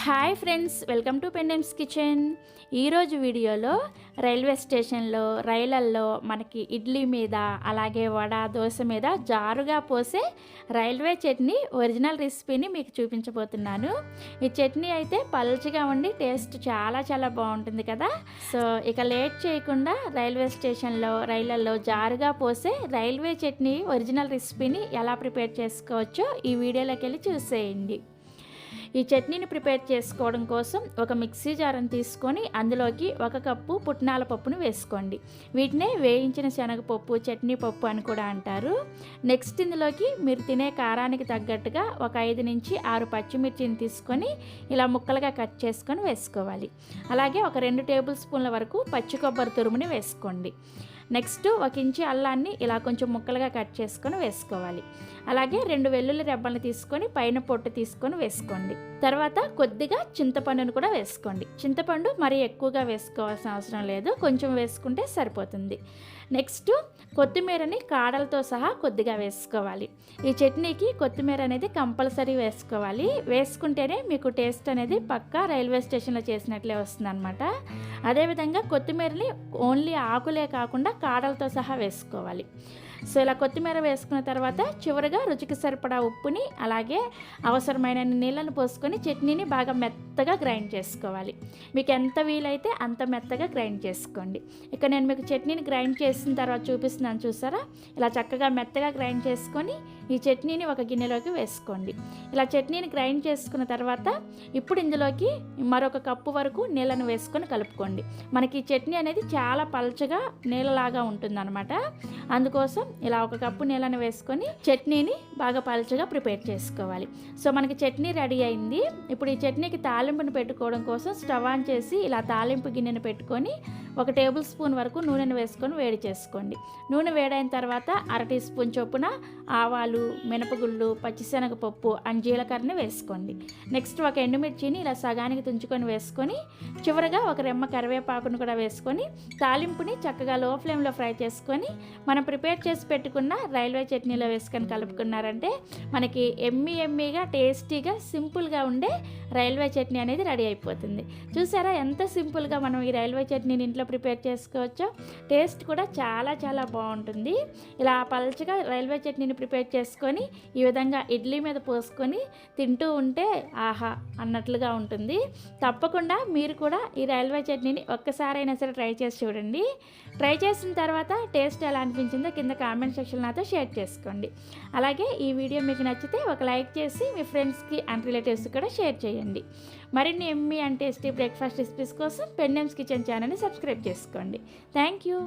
Hi friends, welcome to Pendems kitchen. ఈరోజు వీడియోలో railway స్టేషన్లో రైళ్ళల్లో మనకి ఇడ్లీ మీద అలాగే వడ దోశ మీద జారుగా పోసే రైల్వే చట్నీ ఒరిజినల్ రెసిపీని మీకు చూపించబోతున్నాను. ఈ చట్నీ అయితే పల్చగా ఉండి టేస్ట్ చాలా చాలా బాగుంటుంది కదా. సో ఇక లేట్ చేయకుండా రైల్వే స్టేషన్లో రైళ్ళల్లో జారుగా పోసే రైల్వే చట్నీ ఒరిజినల్ రెసిపీని ఎలా ప్రిపేర్ చేసుకోవచ్చో ఈ వీడియోలోకి వెళ్ళి చూసేయండి. ఈ చట్నీని ప్రిపేర్ చేసుకోవడం కోసం ఒక మిక్సీ జార్ని తీసుకొని అందులోకి 1 కప్పు పుట్నాల పప్పును వేసుకోండి. వీటినే వేయించిన శనగపప్పు, చట్నీ పప్పు అని కూడా అంటారు. నెక్స్ట్ ఇందులోకి మీరు తినే కారానికి తగ్గట్టుగా ఒక 5 నుంచి 6 పచ్చిమిర్చిని తీసుకొని ఇలా ముక్కలుగా కట్ చేసుకొని వేసుకోవాలి. అలాగే ఒక 2 టేబుల్ స్పూన్ల వరకు పచ్చి కొబ్బరి తురుముని వేసుకోండి. నెక్స్ట్ 1 ఇంచు అల్లాన్ని ఇలా కొంచెం ముక్కలుగా కట్ చేసుకొని వేసుకోవాలి. అలాగే 2 వెల్లుల్లి రెబ్బలను తీసుకొని పైన పొట్టు తీసుకొని వేసుకోండి. తర్వాత కొద్దిగా చింతపండును కూడా వేసుకోండి. చింతపండు మరీ ఎక్కువగా వేసుకోవాల్సిన అవసరం లేదు, కొంచెం వేసుకుంటే సరిపోతుంది. నెక్స్ట్ కొత్తిమీరని కాడలతో సహా కొద్దిగా వేసుకోవాలి. ఈ చట్నీకి కొత్తిమీర అనేది కంపల్సరీ వేసుకోవాలి. వేసుకుంటేనే మీకు టేస్ట్ అనేది పక్కా రైల్వే స్టేషన్లో చేసినట్లే వస్తుంది అనమాట. అదేవిధంగా కొత్తిమీరని ఓన్లీ ఆకులే కాకుండా కాడలతో సహా వేసుకోవాలి. సో ఇలా కొత్తిమీర వేసుకున్న తర్వాత చివరిగా రుచికి సరిపడా ఉప్పుని అలాగే అవసరమైన నీళ్ళను పోసుకొని చట్నీని బాగా మెత్తగా గ్రైండ్ చేసుకోవాలి. మీకు ఎంత వీలైతే అంత మెత్తగా గ్రైండ్ చేసుకోండి. ఇక నేను మీకు చట్నీని గ్రైండ్ చేసిన తర్వాత చూపిస్తున్నాను, చూసారా? ఇలా చక్కగా మెత్తగా గ్రైండ్ చేసుకొని ఈ చట్నీని ఒక గిన్నెలోకి వేసుకోండి. ఇలా చట్నీని గ్రైండ్ చేసుకున్న తర్వాత ఇప్పుడు ఇందులోకి మరొక కప్పు వరకు నీళ్ళను వేసుకొని కలుపుకోండి. మనకి ఈ చట్నీ అనేది చాలా పల్చగా నీళ్ళలాగా ఉంటుందన్నమాట. అందుకోసం ఇలా 1 కప్పు నీళ్ళను వేసుకొని చట్నీని బాగా పల్చగా ప్రిపేర్ చేసుకోవాలి. సో మనకి చట్నీ రెడీ అయింది. ఇప్పుడు ఈ చట్నీకి తాలింపుని పెట్టుకోవడం కోసం స్టవ్ ఆన్ చేసి ఇలా తాలింపు గిన్నెను పెట్టుకొని 1 టేబుల్ స్పూన్ వరకు నూనెను వేసుకొని వేడి చేసుకోండి. నూనె వేడైన తర్వాత 1/2 టీ స్పూన్ చొప్పున ఆవాలు, మినపగుళ్ళు, పచ్చిశనగపప్పు అండ్ జీలకర్రని వేసుకోండి. నెక్స్ట్ 1 ఎండుమిర్చిని ఇలా సగానికి తుంచుకొని వేసుకొని చివరగా 1 రెమ్మ కరివేపాకును కూడా వేసుకొని తాలింపుని చక్కగా లో ఫ్లేమ్లో ఫ్రై చేసుకొని మనం ప్రిపేర్ చేసి పెట్టుకున్న రైల్వే చట్నీలో వేసుకొని కలుపుకున్నారంటే మనకి ఎమ్మీగా టేస్టీగా సింపుల్గా ఉండే రైల్వే చట్నీ అనేది రెడీ అయిపోతుంది. చూసారా ఎంత సింపుల్గా మనం ఈ రైల్వే చట్నీని ఇంట్లో ప్రిపేర్ చేసుకోవచ్చో. టేస్ట్ కూడా చాలా చాలా బాగుంటుంది. ఇలా పల్చగా రైల్వే చట్నీని ప్రిపేర్ చేసుకొని ఈ విధంగా ఇడ్లీ మీద పోసుకొని తింటూ ఉంటే ఆహా అన్నట్లుగా ఉంటుంది. తప్పకుండా మీరు కూడా ఈ రైల్వే చట్నీని ఒక్కసారైనా సరే ట్రై చేసి చూడండి. ట్రై చేసిన తర్వాత టేస్ట్ ఎలా అనిపించిందో కింద కామెంట్ సెక్షన్ నాతో షేర్ చేసుకోండి. అలాగే ఈ వీడియో మీకు నచ్చితే ఒక లైక్ చేసి మీ ఫ్రెండ్స్కి అండ్ రిలేటివ్స్కి కూడా షేర్ చేయండి. మరిన్ని Emmy and tasty breakfast recipes కోసం పెండెమ్స్ కిచెన్ ఛానల్ని సబ్స్క్రైబ్ చేసుకోండి. Thank you.